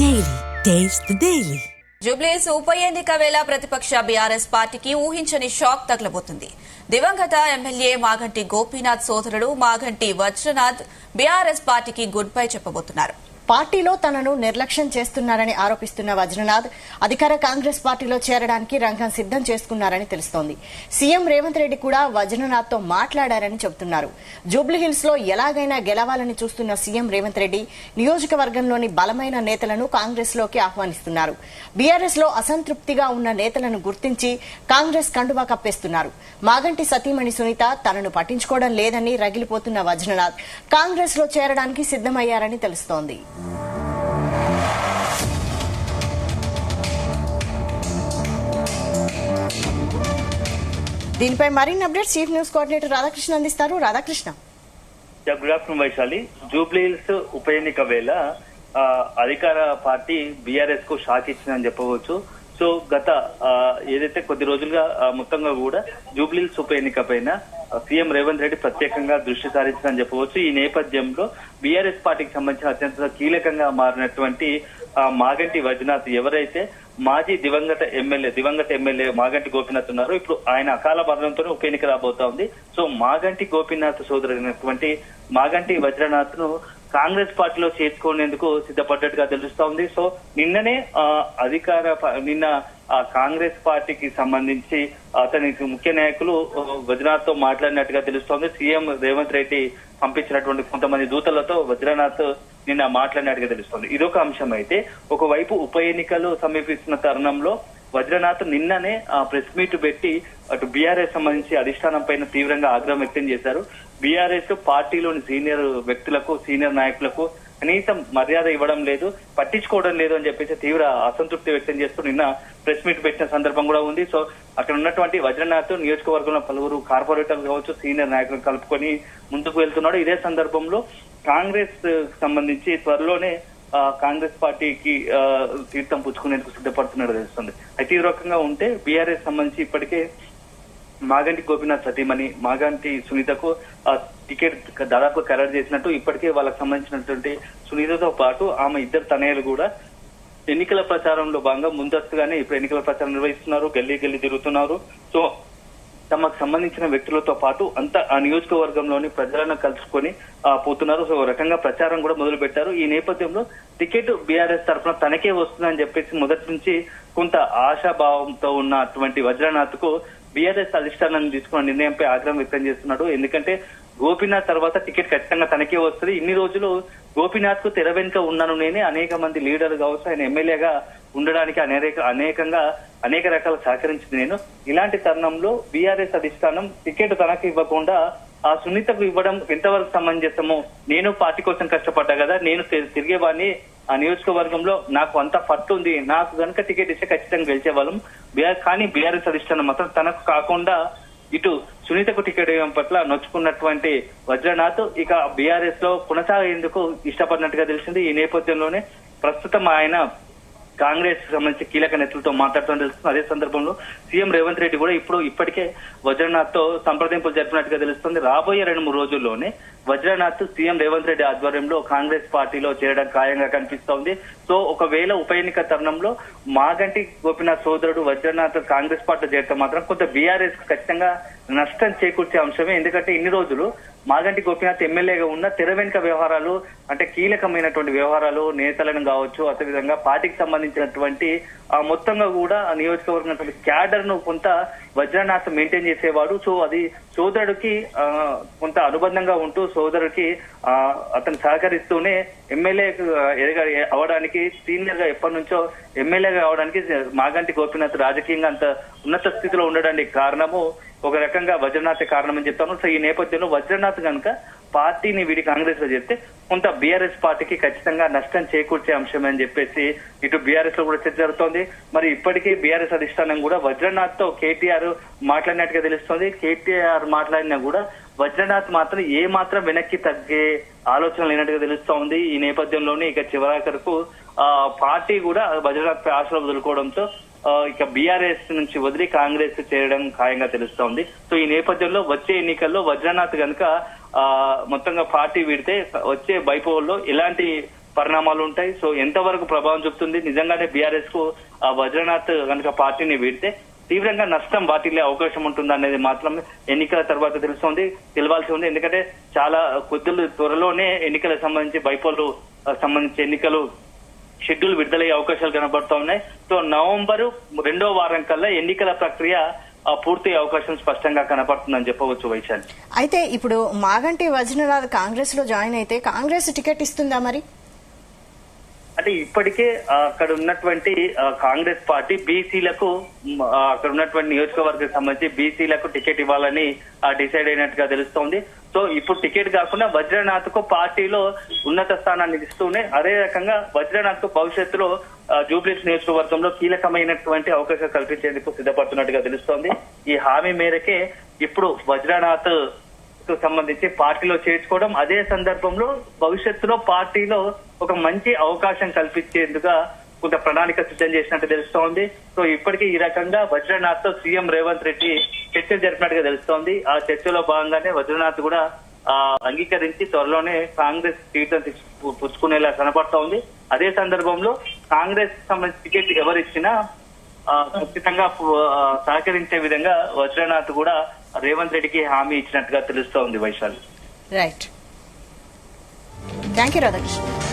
Daily. Taste the Daily. Jubilee Hills ఉప ఎన్నిక వేళ ప్రతిపక్ష బీఆర్ఎస్ పార్టీకి ఊహించని షాక్ తగలబోతుంది. దివంగత ఎమ్మెల్యే మాగంటి గోపీనాథ్ సోదరుడు మాగంటి వజ్రనాథ్ బీఆర్ఎస్ పార్టీకి గుడ్ బై చెప్పబోతున్నారు. పార్టీలో తనను నిర్లక్ష్యం చేస్తున్నారని ఆరోపిస్తున్న వజ్రనాథ్ అధికార కాంగ్రెస్ పార్టీలో చేరడానికి రంగం సిద్దం చేసుకున్నారని తెలుస్తోంది. సీఎం రేవంత్ రెడ్డి కూడా వజ్రనాథ్ తో మాట్లాడారని చెబుతున్నారు. జూబ్లీహిల్స్ లో ఎలాగైనా గెలవాలని చూస్తున్న సీఎం రేవంత్ రెడ్డి నియోజకవర్గంలోని బలమైన నేతలను కాంగ్రెస్ లోకి ఆహ్వానిస్తున్నారు. బీఆర్ఎస్ లో అసంతృప్తిగా ఉన్న నేతలను గుర్తించి కాంగ్రెస్ కండువా కప్పేస్తున్నారు. మాగంటి సతీమణి సునీత తనను పట్టించుకోవడం లేదని రగిలిపోతున్న వజ్రనాథ్ కాంగ్రెస్ లో చేరడానికి సిద్దమయ్యారని తెలుస్తోంది. దీనిపై మరిన్ని updates chief news coordinator Radhakrishna అందిస్తారు. రాధాకృష్ణ. Good afternoon Vaishali. జూబ్లీహిల్స్ ఉప ఎన్నిక వేళ అధికార పార్టీ బీఆర్ఎస్ కు షాక్ ఇచ్చిందని చెప్పవచ్చు. సో గత ఏదైతే కొద్ది రోజులుగా మొత్తంగా కూడా జూబ్లీహిల్స్ ఉప ఎన్నిక పైన సీఎం రేవంత్ రెడ్డి ప్రత్యేకంగా దృష్టి సారించిందని చెప్పవచ్చు. ఈ నేపథ్యంలో బీఆర్ఎస్ పార్టీకి సంబంధించిన అత్యంత కీలకంగా మారినటువంటి మాగంటి వజ్రనాథ్ ఎవరైతే మాజీ దివంగత ఎమ్మెల్యే మాగంటి గోపీనాథ్ ఉన్నారు, ఇప్పుడు ఆయన అకాల మరణంతోనే ఉప ఎన్నిక రాబోతా ఉంది. సో మాగంటి గోపీనాథ్ సోదరుడైనటువంటి మాగంటి వజ్రనాథ్ ను కాంగ్రెస్ పార్టీలో చేర్చుకునేందుకు సిద్ధపడ్డట్టుగా తెలుస్తా ఉంది. సో నిన్ననే నిన్న కాంగ్రెస్ పార్టీకి సంబంధించి అతనికి ముఖ్య నాయకులు వజ్రనాథ్ తో మాట్లాడినట్టుగా తెలుస్తోంది. సీఎం రేవంత్ రెడ్డి పంపించినటువంటి కొంతమంది దూతలతో వజ్రనాథ్ నిన్న మాట్లాడినట్టుగా తెలుస్తోంది. ఇదొక అంశం అయితే, ఒకవైపు ఉప ఎన్నికలు సమీపిస్తున్న తరుణంలో వజ్రనాథ్ నిన్ననే ప్రెస్ మీట్ పెట్టి అటు బీఆర్ఎస్ సంబంధించి అధిష్టానం పైన తీవ్రంగా ఆగ్రహం వ్యక్తం చేశారు. బీఆర్ఎస్ పార్టీలోని సీనియర్ వ్యక్తులకు, సీనియర్ నాయకులకు కనీసం మర్యాద ఇవ్వడం లేదు, పట్టించుకోవడం లేదు అని చెప్పేసి తీవ్ర అసంతృప్తి వ్యక్తం చేస్తూ నిన్న ప్రెస్ మీట్ పెట్టిన సందర్భం కూడా ఉంది. సో అక్కడ ఉన్నటువంటి వజ్రనాథ్ నియోజకవర్గంలో పలువురు కార్పొరేటర్లు కావచ్చు, సీనియర్ నాయకులను కలుపుకొని ముందుకు వెళ్తున్నాడు. ఇదే సందర్భంలో కాంగ్రెస్ సంబంధించి త్వరలోనే కాంగ్రెస్ పార్టీకి తీర్థం పుచ్చుకునేందుకు సిద్ధపడుతున్నట్టు తెలుస్తుంది. అయితే ఈ రకంగా ఉంటే బీఆర్ఎస్ సంబంధించి ఇప్పటికే మాగంటి గోపీనాథ్ సతీమణి మాగంటి సునీతకు టికెట్ దాదాపు ఖరారు చేసినట్టు, ఇప్పటికే వాళ్ళకి సంబంధించినటువంటి సునీతతో పాటు ఆమె ఇద్దరు తనయులు కూడా ఎన్నికల ప్రచారంలో భాగంగా ముందస్తుగానే ఇప్పుడు ఎన్నికల ప్రచారం నిర్వహిస్తున్నారు, గల్లీ తిరుగుతున్నారు. సో తమకు సంబంధించిన వ్యక్తులతో పాటు అంతా ఆ నియోజకవర్గంలోని ప్రజలను కలుసుకొని పోతున్నారు. సో రకంగా ప్రచారం కూడా మొదలు పెట్టారు. ఈ నేపథ్యంలో టికెట్ బీఆర్ఎస్ తరఫున తనకే వస్తుందని చెప్పేసి మొదటి నుంచి కొంత ఆశాభావంతో ఉన్న అటువంటి వజ్రనాథ్ కు బీఆర్ఎస్ అధిష్టానాన్ని తీసుకున్న నిర్ణయంపై ఆగ్రహం వ్యక్తం చేస్తున్నాడు. ఎందుకంటే గోపీనాథ్ తర్వాత టికెట్ ఖచ్చితంగా తనకే వస్తుంది. ఇన్ని రోజులు గోపీనాథ్ కు తెర వెనుక ఉన్నాను నేనే, అనేక మంది లీడర్లు కావచ్చు, ఆయన ఎమ్మెల్యేగా ఉండడానికి అనేక రకాల సహకరించింది నేను. ఇలాంటి తరుణంలో బీఆర్ఎస్ అధిష్టానం టికెట్ తనకు ఇవ్వకుండా ఆ సునీతకు ఇవ్వడం ఎంతవరకు సమంజసమో, నేను పార్టీ కోసం కష్టపడ్డా కదా, నేను తిరిగేవాడిని ఆ నియోజకవర్గంలో, నాకు అంత పట్టు ఉంది, నాకు కనుక టికెట్ ఇస్తే ఖచ్చితంగా గెలిచేవాళ్ళం. కానీ బీఆర్ఎస్ అధిష్టానం మాత్రం తనకు కాకుండా ఇటు సునీతకు టికెట్ ఇవ్వడం పట్ల నొచ్చుకున్నటువంటి వజ్రనాథ్ ఇక బీఆర్ఎస్ లో కొనసాగేందుకు ఇష్టపడినట్టుగా తెలిసింది. ఈ నేపథ్యంలోనే ప్రస్తుతం ఆయన కాంగ్రెస్ సంబంధించి కీలక నేతలతో మాట్లాడుతూ తెలుస్తుంది. అదే సందర్భంలో సీఎం రేవంత్ రెడ్డి కూడా ఇప్పటికే వజ్రనాథ్ తో సంప్రదింపులు జరిపినట్టుగా తెలుస్తుంది. రాబోయే 2-3 రోజుల్లోనే వజ్రనాథ్ సీఎం రేవంత్ రెడ్డి ఆధ్వర్యంలో కాంగ్రెస్ పార్టీలో చేరడం ఖాయంగా కనిపిస్తోంది. సో ఒకవేళ ఉప ఎన్నిక తరుణంలో మాగంటి గోపీనాథ్ సోదరుడు వజ్రనాథ్ కాంగ్రెస్ పార్టీలో చేరితే మాత్రం కొంత బీఆర్ఎస్ కు ఖచ్చితంగా నష్టం చేకూర్చే అంశమే. ఎందుకంటే ఇన్ని రోజులు మాగంటి గోపీనాథ్ ఎమ్మెల్యేగా ఉన్న తెర వెనుక వ్యవహారాలు, అంటే కీలకమైనటువంటి వ్యవహారాలు, నేతలను కావచ్చు, అదేవిధంగా పార్టీకి సంబంధించినటువంటి మొత్తంగా కూడా ఆ నియోజకవర్గం క్యాడర్ ను కొంత వజ్రనాథ్ మెయింటైన్ చేసేవాడు. సో అది సోదరుడికి కొంత అనుబంధంగా ఉంటూ సోదరుడికి అతను సహకరిస్తూనే ఎమ్మెల్యే అవడానికి, సీనియర్ గా ఎప్పటి నుంచో ఎమ్మెల్యేగా అవడానికి మాగంటి గోపీనాథ్ రాజకీయంగా అంత ఉన్నత స్థితిలో ఉండడానికి కారణము ఒక రకంగా వజ్రనాథ్ కారణమని చెప్తాను. సో ఈ నేపథ్యంలో వజ్రనాథ్ కనుక పార్టీని వీడి కాంగ్రెస్ లో చేస్తే కొంత బీఆర్ఎస్ పార్టీకి ఖచ్చితంగా నష్టం చేకూర్చే అంశమే అని చెప్పేసి ఇటు బీఆర్ఎస్ లో కూడా చర్చ జరుగుతోంది. మరి ఇప్పటికీ బీఆర్ఎస్ అధిష్టానం కూడా వజ్రనాథ్ తో కేటీఆర్ మాట్లాడినట్టుగా తెలుస్తోంది. కేటీఆర్ మాట్లాడినా కూడా వజ్రనాథ్ మాత్రం ఏ మాత్రం వెనక్కి తగ్గే ఆలోచన లేనట్టుగా తెలుస్తా ఉంది. ఈ నేపథ్యంలోనే ఇక చివరాఖరకు పార్టీ కూడా వజ్రనాథ్ పై ఆశలు వదులుకోవడంతో ఇక బీఆర్ఎస్ నుంచి వదిలి కాంగ్రెస్ చేరడం ఖాయంగా తెలుస్తోంది. సో ఈ నేపథ్యంలో వచ్చే ఎన్నికల్లో వజ్రనాథ్ గనుక మొత్తంగా పార్టీ వీడితే వచ్చే బైపోల్లో ఎలాంటి పరిణామాలు ఉంటాయి. సో ఎంతవరకు ప్రభావం చూపుతుంది, నిజంగానే బీఆర్ఎస్ కు ఆ వజ్రనాథ్ కనుక పార్టీని వీడితే తీవ్రంగా నష్టం వాటిల్లే అవకాశం ఉంటుంది అనేది మాత్రం ఎన్నికల తర్వాత తెలియాల్సి ఉంది. ఎందుకంటే చాలా కొద్ది త్వరలోనే ఎన్నికలకు సంబంధించి బైపోలు సంబంధించి ఎన్నికలు షెడ్యూల్ విడుదలయ్యే అవకాశాలు కనబడుతూ ఉన్నాయి. సో నవంబరు 2వ వారం కల్లా ఎన్నికల ప్రక్రియ పూర్తి అవకాశం స్పష్టంగా కనపడుతుందని చెప్పవచ్చు వైశాలి. అయితే ఇప్పుడు మాగంటి వజ్రనాథ్ కాంగ్రెస్ లో జాయిన్ అయితే కాంగ్రెస్ టికెట్ ఇస్తుందా మరి? అంటే ఇప్పటికే అక్కడ ఉన్నటువంటి కాంగ్రెస్ పార్టీ బీసీలకు అక్కడ ఉన్నటువంటి నియోజకవర్గానికి సంబంధించి బీసీలకు టికెట్ ఇవ్వాలని డిసైడ్ అయినట్టుగా తెలుస్తోంది. సో ఇప్పుడు టికెట్ కాకుండా వజ్రనాథ్ కు పార్టీలో ఉన్నత స్థానాన్ని ఇస్తూనే అదే రకంగా వజ్రనాథ్ కు భవిష్యత్తులో జూబ్లీస్ నియోజకవర్గంలో కీలకమైనటువంటి అవకాశం కల్పించేందుకు సిద్ధపడుతున్నట్టుగా తెలుస్తోంది. ఈ హామీ మేరకే ఇప్పుడు వజ్రనాథ్ కు సంబంధించి పార్టీలో చేర్చుకోవడం, అదే సందర్భంలో భవిష్యత్తులో పార్టీలో ఒక మంచి అవకాశం కల్పించేందుగా కొంత ప్రణాళిక సిద్ధం చేసినట్టు తెలుస్తోంది. సో ఇప్పటికీ ఈ రకంగా వజ్రనాథ్ తో సీఎం రేవంత్ రెడ్డి చర్చలు జరిపినట్టుగా తెలుస్తోంది. ఆ చర్చలో భాగంగానే వజ్రనాథ్ కూడా అంగీకరించి త్వరలోనే కాంగ్రెస్ టికెట్ పుచ్చుకునేలా కనపడతా ఉంది. అదే సందర్భంలో కాంగ్రెస్ సంబంధించి టికెట్ ఎవరిచ్చినా ఖచ్చితంగా సహకరించే విధంగా వజ్రనాథ్ కూడా రేవంత్ రెడ్డికి హామీ ఇచ్చినట్టుగా తెలుస్తోంది Vaishali. Right, thank you Radhakrishna.